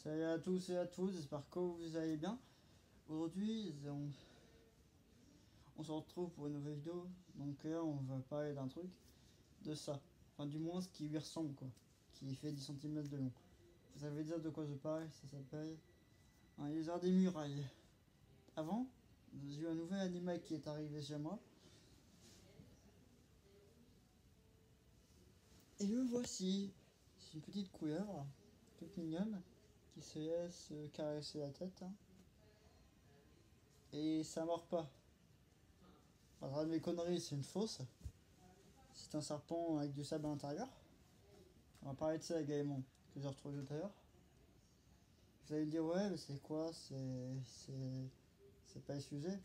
Salut à tous et à tous, j'espère que vous allez bien. Aujourd'hui, on se retrouve pour une nouvelle vidéo. Donc là, on va parler d'un truc, de ça. Enfin, du moins, ce qui lui ressemble, quoi. Qui fait 10 cm de long. Vous savez dire de quoi je parle, ça s'appelle un lézard des murailles. Avant, j'ai eu un nouvel animal qui est arrivé chez moi. Et le voici. C'est une petite couleuvre, toute mignonne, qui se laisse caresser la tête, hein. Et ça mord pas. Enfin, de mes conneries, c'est une fausse. C'est un serpent avec du sable à l'intérieur. On va parler de ça également, que j'ai retrouvé tout à l'heure. Vous allez me dire, ouais, mais c'est quoi? C'est pas le sujet.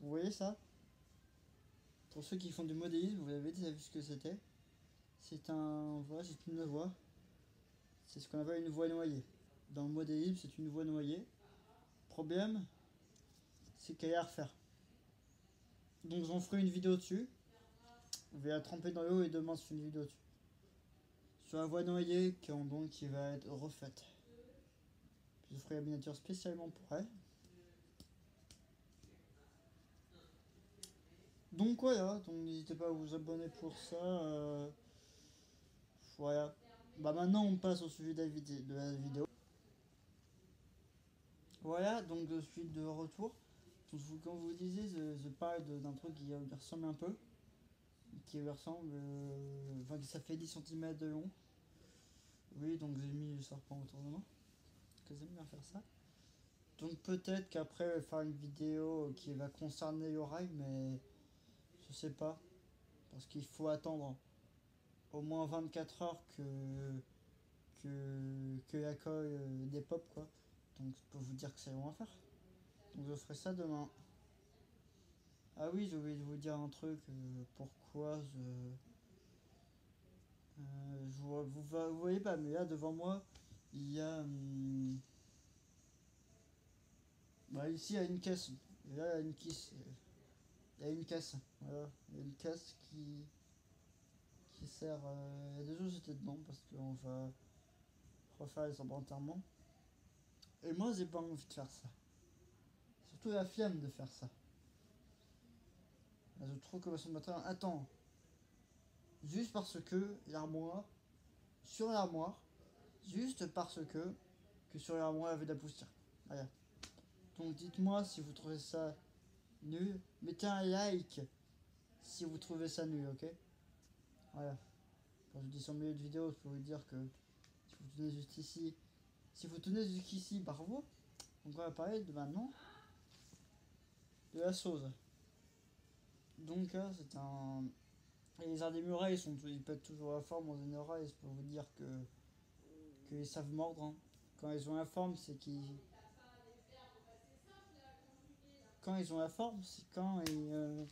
Vous voyez ça? Pour ceux qui font du modélisme, vous avez déjà vu ce que c'était? C'est un. Voilà, c'est une voie. C'est ce qu'on appelle une voie noyée. Dans le modélisme, c'est une voie noyée. Problème, c'est qu'elle est à refaire. Donc, j'en ferai une vidéo dessus. Je vais la tremper dans l'eau et demain, je fais une vidéo dessus. Sur la voie noyée qui va être refaite. Je ferai la miniature spécialement pour elle. Donc voilà, donc n'hésitez pas à vous abonner pour ça. Voilà. Bah maintenant on passe au sujet de la vidéo. Voilà, donc je suis de retour. Donc, comme vous disiez, je parle d'un truc qui ressemble un peu. Qui ressemble. Enfin, ça fait 10 cm de long. Oui, donc j'ai mis le serpent autour de moi. Que j'aime bien faire ça. Donc peut-être qu'après je vais faire une vidéo qui va concerner l'oreille, mais je sais pas. Parce qu'il faut attendre au moins 24 heures que la colle des pop, quoi. Donc je peux vous dire que c'est long à faire. Donc je ferai ça demain. Ah oui, j'ai oublié de vous dire un truc. Pourquoi vous voyez pas, mais là devant moi, il y a. Bah ici, il y a une caisse. Et là, il y a une caisse. Il y a une caisse. Voilà. Il y a une caisse qui sert. Il y a des choses j'étais dedans parce qu'on va refaire les enterrements. Et moi, j'ai pas envie de faire ça. Surtout la flemme de faire ça. Je trouve que ce matin. Attends. Juste parce que l'armoire. Sur l'armoire. Juste parce que sur l'armoire, il y avait de la poussière. Voilà. Donc dites-moi si vous trouvez ça nul. Mettez un like si vous trouvez ça nul, ok? Voilà. Quand je dis sur le milieu de vidéo, je peux vous dire que si vous tenez juste ici. Si vous tenez jusqu'ici, bravo. Donc on va parler de maintenant de la sauce. Donc là, c'est un. Et les arts des murailles, ils pètent toujours la forme en général. Je peux vous dire qu'ils savent mordre, hein. Quand ils ont la forme, c'est qu'ils. Quand ils ont la forme, c'est quand ils.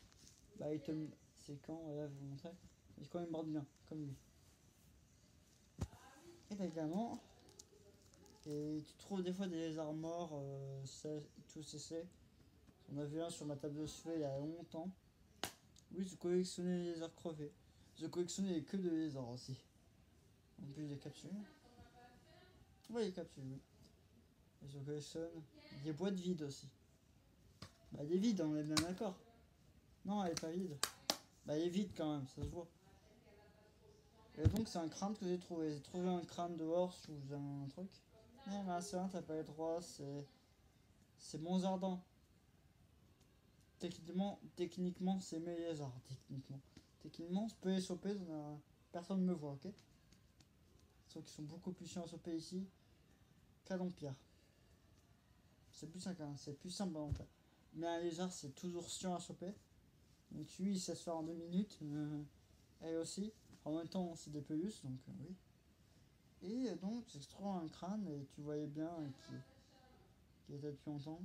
Bah, ils te. C'est quand, voilà, je vais vous montrer. C'est quand ils mordent bien, comme lui. Et là, également. Et tu trouves des fois des lézards morts, tout cessé. J'en avais un sur ma table de chevet il y a longtemps. Oui, je collectionnais les lézards crevés. Je collectionnais les queues de lézards aussi. En plus des capsules. Oui, les capsules, oui. Et je collectionne des boîtes vides aussi. Bah, elle est vide, on est bien d'accord. Non, elle est pas vide. Bah, elle est vide quand même, ça se voit. Et donc, c'est un crâne que j'ai trouvé. J'ai trouvé un crâne dehors sous un truc. Non, mais c'est un, t'as pas les droits, c'est Monsardin. Techniquement, c'est mes lézards. Techniquement, je peux les choper, personne ne me voit, ok? Sauf qu'ils sont beaucoup plus chiants à choper ici qu'à l'Empire. C'est plus simple, hein, c'est plus simple à l'Empire. Mais un lézard, c'est toujours chiant à choper. Donc lui, il sait se faire en 2 minutes. Elle aussi. En même temps, c'est des peluches, donc oui. Et donc, j'extrais un crâne et tu voyais bien qui était depuis longtemps.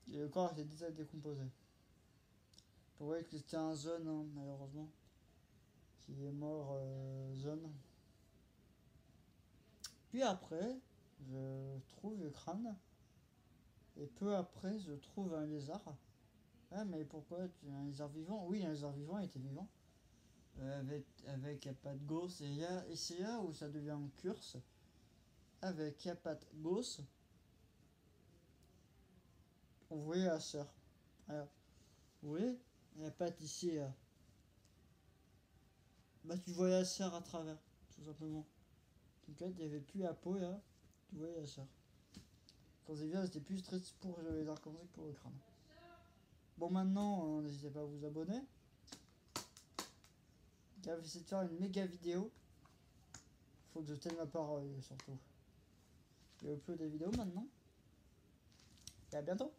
Et le corps était déjà décomposé. Vous voyez que c'était un jeune, hein, malheureusement, qui est mort jeune. Puis après, je trouve le crâne. Et peu après, je trouve un lézard. Ah, mais pourquoi un lézard vivant? Oui, un lézard vivant, il était vivant. Avec pas de gosse. Et c'est là où ça devient un curse. avec la patte gauche, on voyait la sœur. Alors, vous voyez, la patte ici, bah tu voyais la sœur à travers, tout simplement. Donc là, il n'y avait plus la peau là, tu voyais la sœur. Quand c'est bien, c'était plus stress pour les arcs-en-ciel que pour le crâne. Bon, maintenant, n'hésitez pas à vous abonner. Car j'essaie de faire une méga vidéo. Faut que je tienne ma parole, surtout. Je vais uploader des vidéos maintenant. Et à bientôt.